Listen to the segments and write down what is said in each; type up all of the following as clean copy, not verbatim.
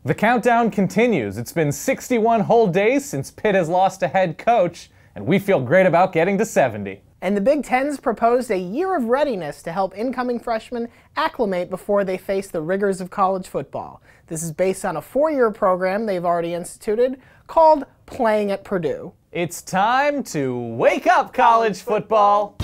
The countdown continues. It's been 61 whole days since Pitt has lost a head coach, and we feel great about getting to 70. And the Big Ten's proposed a year of readiness to help incoming freshmen acclimate before they face the rigors of college football. This is based on a 4-year program they've already instituted called Playing at Purdue. It's time to wake up, college football!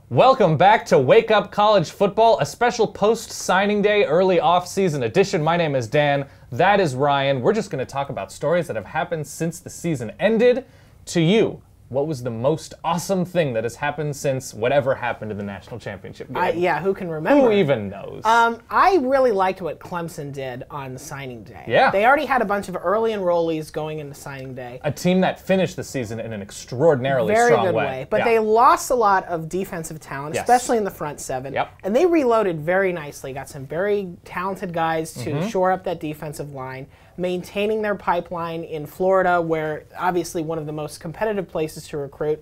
Welcome back to Wake Up College Football, a special post-signing day, early off-season edition. My name is Dan. That is Ryan. We're just going to talk about stories that have happened since the season ended. To you, what was the most awesome thing that has happened since whatever happened in the national championship game? Yeah, who can remember? Who even knows? I really liked what Clemson did on signing day. Yeah. They already had a bunch of early enrollees going into signing day. A team that finished the season in an extraordinarily Very strong good way. But Yeah. they lost a lot of defensive talent, Yes. especially in the front seven. Yep. And they reloaded very nicely. Got some very talented guys to Mm-hmm. shore up that defensive line, maintaining their pipeline in Florida, where obviously one of the most competitive places to recruit,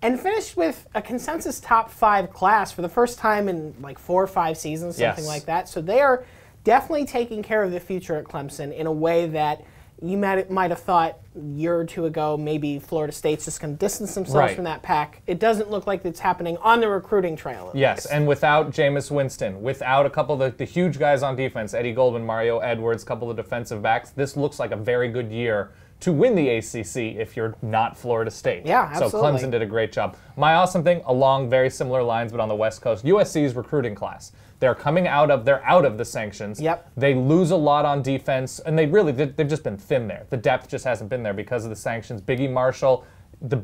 and finished with a consensus top 5 class for the first time in like 4 or 5 seasons, something Yes. like that. So they are definitely taking care of the future at Clemson in a way that you might have thought a year or two ago maybe Florida State's just going to distance themselves Right. from that pack. It doesn't look like it's happening on the recruiting trail. Yes, and without Jameis Winston, without a couple of the huge guys on defense, Eddie Goldman, Mario Edwards, a couple of defensive backs, this looks like a very good year to win the ACC if you're not Florida State. Yeah, absolutely. So Clemson did a great job. My awesome thing, along very similar lines but on the West Coast, USC's recruiting class. They're out of the sanctions. Yep. They lose a lot on defense, and they've just been thin there. The depth just hasn't been there because of the sanctions. Biggie Marshall,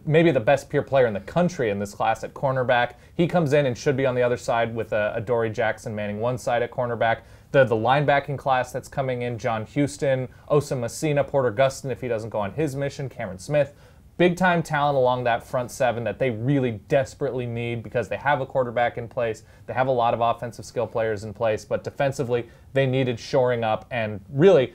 maybe the best pure player in the country in this class at cornerback. He comes in and should be on the other side with a Dory Jackson manning one side at cornerback. The linebacking class that's coming in, John Houston, Osa Messina, Porter Gustin if he doesn't go on his mission, Cameron Smith. Big-time talent along that front seven that they really desperately need because they have a quarterback in place. They have a lot of offensive skill players in place, but defensively they needed shoring up. And really,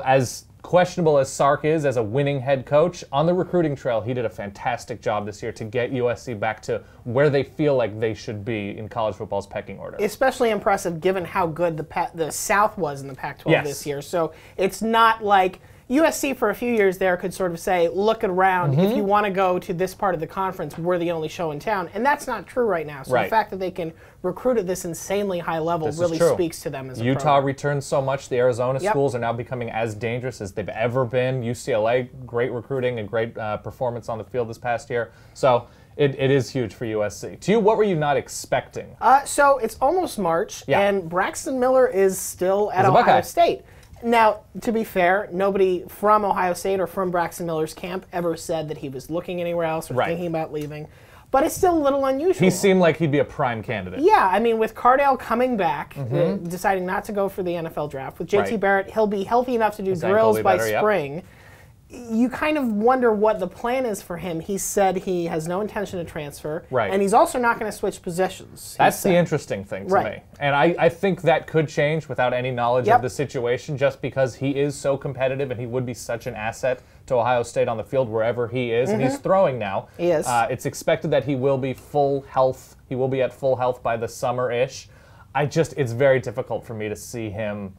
as questionable as Sark is as a winning head coach, on the recruiting trail, he did a fantastic job this year to get USC back to where they feel like they should be in college football's pecking order. Especially impressive given how good the South was in the Pac-12 Yes. this year. So it's not like USC for a few years there could sort of say, look around, Mm-hmm. if you want to go to this part of the conference, we're the only show in town. And that's not true right now. So Right. the fact that they can recruit at this insanely high level This is really true. speaks to them as a Utah program. returns so much. The Arizona Yep. schools are now becoming as dangerous as they've ever been. UCLA, great recruiting and great performance on the field this past year. So it is huge for USC. To you, what were you not expecting? So it's almost March, Yeah. and Braxton Miller is still at He's a Ohio Buckeye. State. Now, to be fair, nobody from Ohio State or from Braxton Miller's camp ever said that he was looking anywhere else or Right. thinking about leaving. But it's still a little unusual. He seemed like he'd be a prime candidate. Yeah, I mean, with Cardale coming back, deciding not to go for the NFL draft, with JT Mm-hmm. Right. Barrett, he'll be healthy enough to do His ankle will drills be by better, yep. spring. You kind of wonder what the plan is for him. He said he has no intention to transfer, Right. and he's also not going to switch positions. That's the interesting thing to Right. me. And I think that could change without any knowledge Yep. of the situation just because he is so competitive and he would be such an asset to Ohio State on the field wherever he is. And he's throwing now. He is. It's expected that he will be full health. He will be at full health by the summer-ish. It's very difficult for me to see him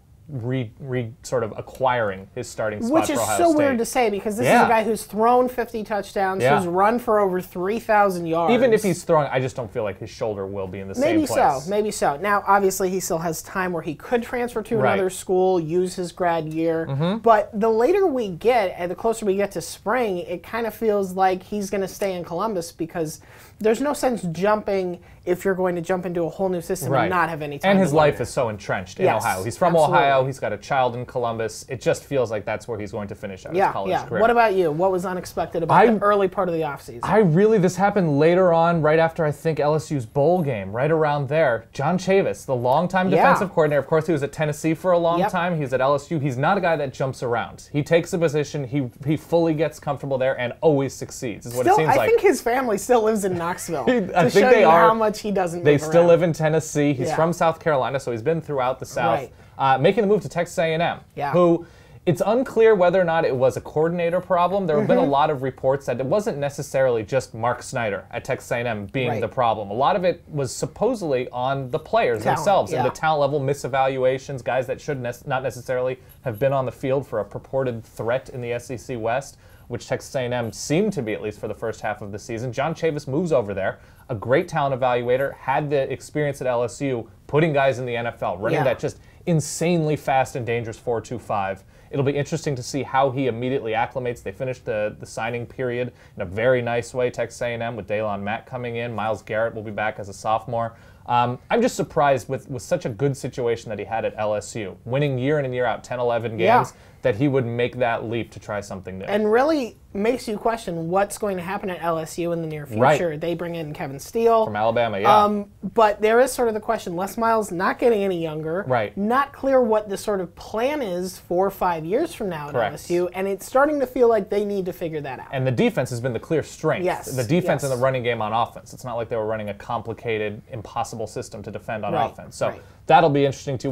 sort of acquiring his starting spot Which for is Ohio so State. weird to say because this is Yeah. a guy who's thrown 50 touchdowns, Yeah. who's run for over 3,000 yards. Even if he's throwing, I just don't feel like his shoulder will be in the Maybe same place. so, maybe so. Now, obviously, he still has time where he could transfer to Right. another school, use his grad year. But the later we get, and the closer we get to spring, it kind of feels like he's going to stay in Columbus because there's no sense jumping if you're going to jump into a whole new system and not have any time. And his to life learn. is so entrenched in Yes, Ohio. He's from absolutely. Ohio. He's got a child in Columbus. It just feels like that's where he's going to finish out his college career. What about you? What was unexpected about the early part of the offseason? This happened later on, right after I think LSU's bowl game, right around there. John Chavis, the longtime defensive coordinator. Of course, he was at Tennessee for a long time. He's at LSU. He's not a guy that jumps around. He takes a position. He fully gets comfortable there and always succeeds, is what it seems like. I think his family still lives in Knoxville. I to think show they you are. how much he doesn't They move still around. live in Tennessee. He's Yeah. from South Carolina, so he's been throughout the South. Right. Making the move to Texas A&M, Yeah. who It's unclear whether or not it was a coordinator problem. There have been a lot of reports that it wasn't necessarily just Mark Snyder at Texas A&M being the problem. A lot of it was supposedly on the players themselves and the talent level misevaluations, guys that should not necessarily have been on the field for a purported threat in the SEC West, which Texas A&M seemed to be, at least for the first half of the season. John Chavis moves over there, a great talent evaluator, had the experience at LSU putting guys in the NFL, running that just insanely fast and dangerous 4.25. It'll be interesting to see how he immediately acclimates. They finished the signing period in a very nice way, Texas A&M, with Daylon Mack coming in. Myles Garrett will be back as a sophomore. I'm just surprised with such a good situation that he had at LSU, winning year in and year out, 10, 11 games, that he would make that leap to try something new. And really makes you question what's going to happen at LSU in the near future. They bring in Kevin Steele. From Alabama, But there is sort of the question, Les Miles not getting any younger. Not clear what the sort of plan is 4 or 5 years from now at LSU, and it's starting to feel like they need to figure that out. And the defense has been the clear strength. The defense and the running game on offense. It's not like they were running a complicated, impossible system to defend on offense. So that'll be interesting too.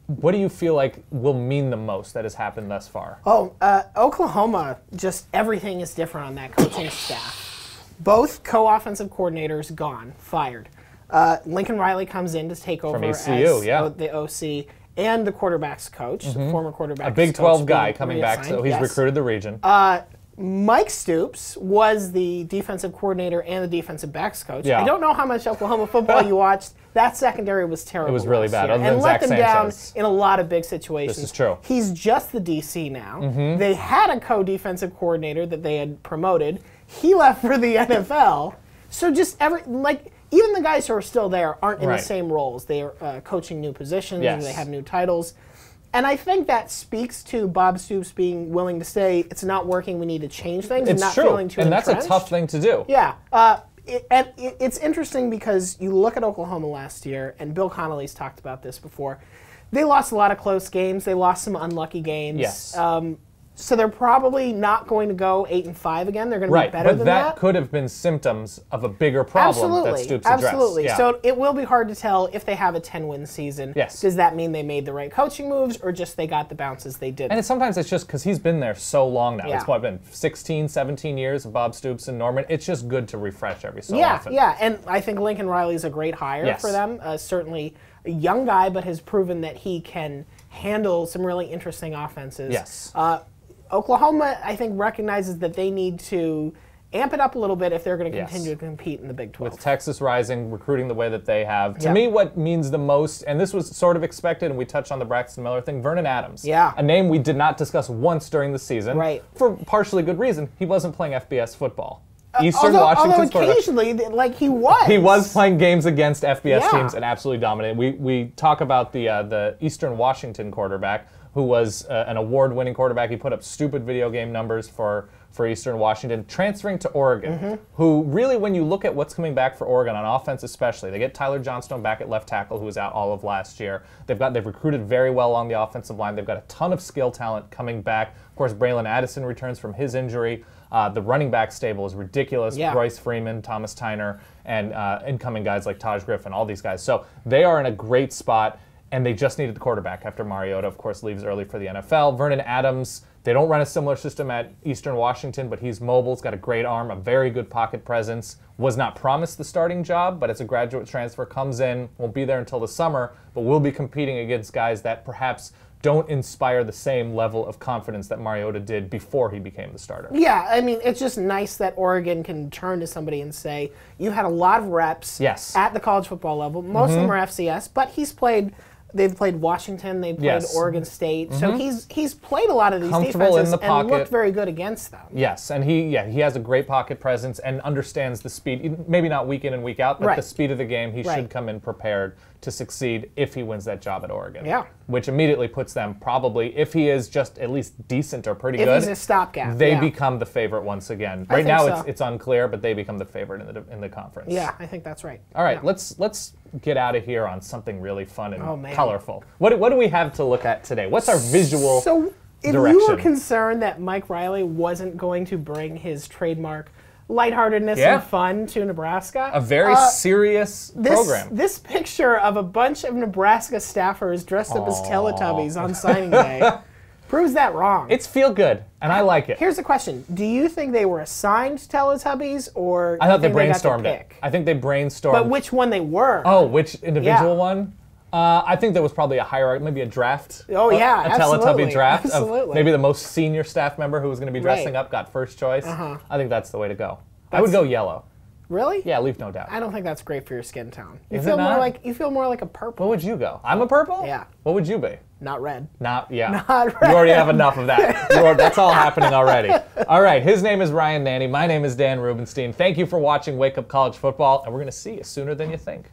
What do you feel like will mean the most that has happened thus far? Oklahoma, just everything is different on that coaching staff. Both co-offensive coordinators gone, fired. Lincoln Riley comes in to take over from ECU, as the OC and the quarterback's coach, the former quarterback's coach. A Big 12 guy coming back, so he's recruited the region. Mike Stoops was the defensive coordinator and the defensive backs coach. I don't know how much Oklahoma football you watched. That secondary was terrible. It was really bad. And let them down in a lot of big situations. This is true. He's just the DC now. They had a co-defensive coordinator that they had promoted. He left for the NFL. So just even the guys who are still there aren't in the same roles. They are coaching new positions and they have new titles. And I think that speaks to Bob Stoops being willing to say, it's not working, we need to change things, and not feeling too entrenched. And that's a tough thing to do. It's interesting because you look at Oklahoma last year, and Bill Connolly's talked about this before. They lost a lot of close games. They lost some unlucky games. So they're probably not going to go 8-5 again. They're going to be better than that. But that could have been symptoms of a bigger problem that Stoops addressed. Absolutely. So it will be hard to tell if they have a 10-win season. Does that mean they made the right coaching moves, or just they got the bounces they did? And sometimes it's just because he's been there so long now. It's been 16, 17 years of Bob Stoops and Norman. It's just good to refresh every so often. And I think Lincoln Riley's a great hire for them. Certainly a young guy, but has proven that he can handle some really interesting offenses. Oklahoma, I think, recognizes that they need to amp it up a little bit if they're going to continue to compete in the Big 12. With Texas rising, recruiting the way that they have. To me, what means the most, and this was sort of expected, and we touched on the Braxton Miller thing, Vernon Adams. A name we did not discuss once during the season. For partially good reason. He wasn't playing FBS football. Eastern Washington's although occasionally, he was. He was playing games against FBS teams and absolutely dominated. We talk about the Eastern Washington quarterback, who was an award-winning quarterback. He put up stupid video game numbers for Eastern Washington, transferring to Oregon, who really, when you look at what's coming back for Oregon on offense especially, they get Tyler Johnstone back at left tackle, who was out all of last year. They've recruited very well along the offensive line. They've got a ton of skill talent coming back. Of course, Braylon Addison returns from his injury. The running back stable is ridiculous. Bryce Freeman, Thomas Tyner, and incoming guys like Taj Griffin, all these guys. So they are in a great spot. And they just needed the quarterback after Mariota, of course, leaves early for the NFL. Vernon Adams, they don't run a similar system at Eastern Washington, but he's mobile. He's got a great arm, a very good pocket presence. Was not promised the starting job, but it's a graduate transfer. Comes in, won't be there until the summer, but will be competing against guys that perhaps don't inspire the same level of confidence that Mariota did before he became the starter. I mean, it's just nice that Oregon can turn to somebody and say, you had a lot of reps at the college football level. Most of them are FCS, but they've played Washington, they've played Oregon State, so he's played a lot of these defenses and looked very good against them. And he has a great pocket presence and understands the speed, maybe not week in and week out, but the speed of the game. He should come in prepared to succeed if he wins that job at Oregon. Which immediately puts them probably, if he is just at least decent or pretty good, if he's a stopgap, they become the favorite once again. Right now it's unclear, but they become the favorite in the conference. I think that's right. All right, let's get out of here on something really fun and colorful. What do we have to look at today? What's our visual So if direction? You were concerned that Mike Riley wasn't going to bring his trademark lightheartedness and fun to Nebraska. A very serious program. This picture of a bunch of Nebraska staffers dressed up as Teletubbies on signing day Proves that wrong. It's feel good, and I like it. Here's the question: do you think they were assigned Teletubbies, or I thought they got to brainstormed it. pick? I think they brainstormed. But which one they were? Oh, which individual Yeah. one? I think there was probably a hierarchy, maybe a draft. Oh, yeah, a absolutely. Teletubby draft of Absolutely. maybe the most senior staff member who was going to be dressing Right. up got first choice. I think that's the way to go. I That's- would go yellow. Really? Yeah, leave no doubt. I don't think that's great for your skin tone. You Is feel it more not? like a purple, What would you go? I'm a purple? Yeah. What would you be? not red. Yeah. Not You already have enough of that. That's all happening already. All right, his name is Ryan Nanny. My name is Dan Rubenstein. Thank you for watching Wake Up College Football, and we're going to see you sooner than you think.